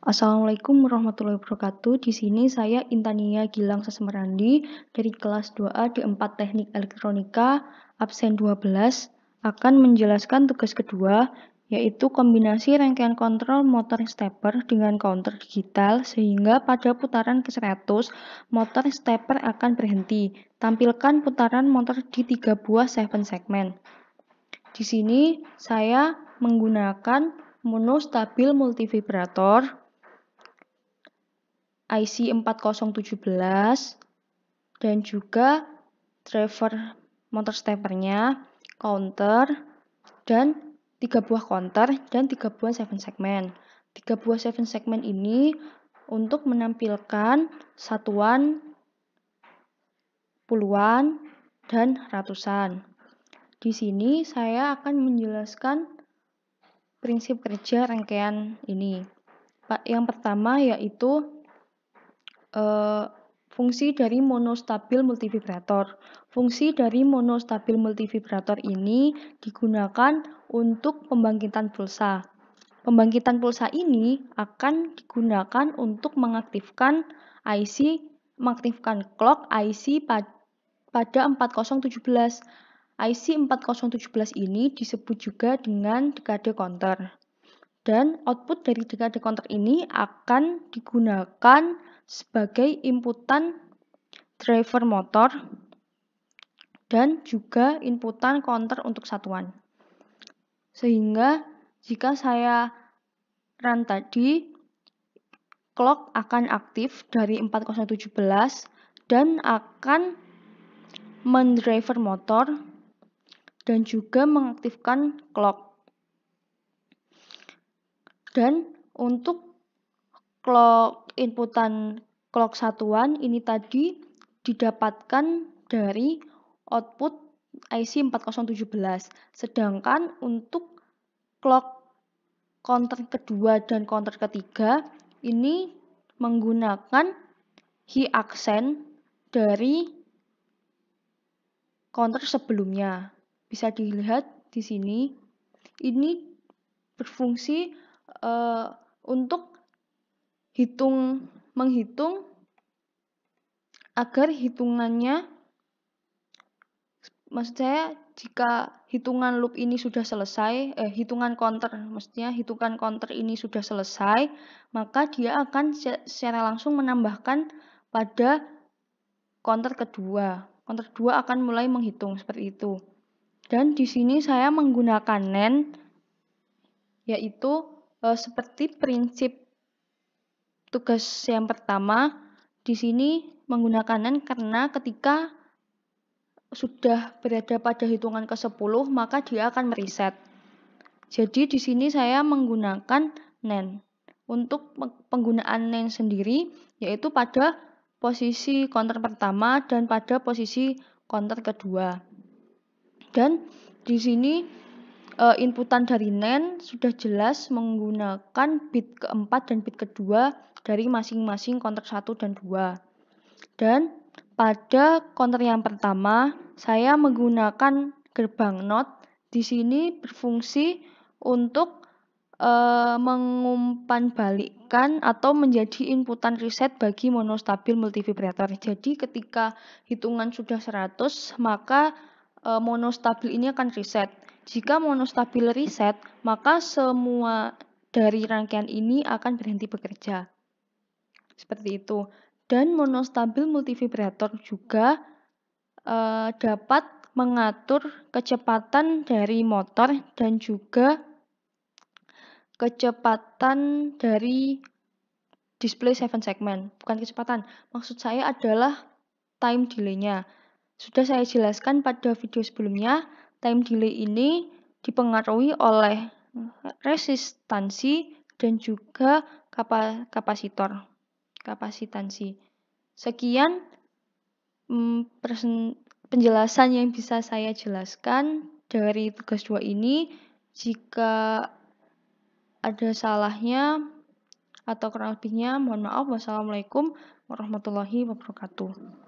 Assalamualaikum warahmatullahi wabarakatuh. Di sini saya Intania Gilang Sesemerandi dari kelas 2A D4 Teknik Elektronika, absen 12, akan menjelaskan tugas kedua, yaitu kombinasi rangkaian kontrol motor stepper dengan counter digital sehingga pada putaran ke-100 motor stepper akan berhenti. Tampilkan putaran motor di 3 buah 7 segmen. Di sini saya menggunakan monostabil multivibrator IC 4017 dan juga driver motor steppernya, counter, dan 3 buah counter dan 3 buah 7 segmen. 3 buah 7 segmen ini untuk menampilkan satuan, puluhan, dan ratusan. Di sini saya akan menjelaskan prinsip kerja rangkaian ini. Yang pertama yaitu fungsi dari monostabil multivibrator. Fungsi dari monostabil multivibrator ini digunakan untuk pembangkitan pulsa. Pembangkitan pulsa ini akan digunakan untuk mengaktifkan clock IC pada 4017. IC 4017 ini disebut juga dengan dekade counter. Dan output dari dekade counter ini akan digunakan sebagai inputan driver motor dan juga inputan counter untuk satuan. Sehingga jika saya run tadi, clock akan aktif dari 4017 dan akan mendriver motor dan juga mengaktifkan clock. Dan untuk inputan clock satuan ini tadi didapatkan dari output IC 4017. Sedangkan untuk clock counter kedua dan counter ketiga ini menggunakan high accent dari counter sebelumnya. Bisa dilihat di sini. Ini berfungsi untuk menghitung agar hitungannya, maksud saya jika hitungan loop ini sudah selesai, hitungan counter ini sudah selesai, maka dia akan secara langsung menambahkan pada counter kedua. Counter kedua akan mulai menghitung seperti itu. Dan di sini saya menggunakan NAND, yaitu seperti prinsip tugas yang pertama, di sini menggunakan NAND karena ketika sudah berada pada hitungan ke-10, maka dia akan mereset. Jadi di sini saya menggunakan NAND. Untuk penggunaan NAND sendiri, yaitu pada posisi counter pertama dan pada posisi counter kedua. Dan di sini inputan dari NAND sudah jelas menggunakan bit keempat dan bit kedua dari masing-masing counter 1 dan 2. Dan pada counter yang pertama, saya menggunakan gerbang NOT. Di sini berfungsi untuk mengumpanbalikkan atau menjadi inputan reset bagi monostabil multivibrator. Jadi ketika hitungan sudah 100, maka monostabil ini akan reset. Jika monostabil reset, maka semua dari rangkaian ini akan berhenti bekerja. Seperti itu. Dan monostabil multivibrator juga dapat mengatur kecepatan dari motor dan juga kecepatan dari display 7 segmen. Bukan kecepatan, maksud saya adalah time delay-nya. Sudah saya jelaskan pada video sebelumnya, time delay ini dipengaruhi oleh resistansi dan juga kapasitansi. Sekian penjelasan yang bisa saya jelaskan dari tugas 2 ini. Jika ada salahnya atau kurang lebihnya, mohon maaf. Wassalamualaikum warahmatullahi wabarakatuh.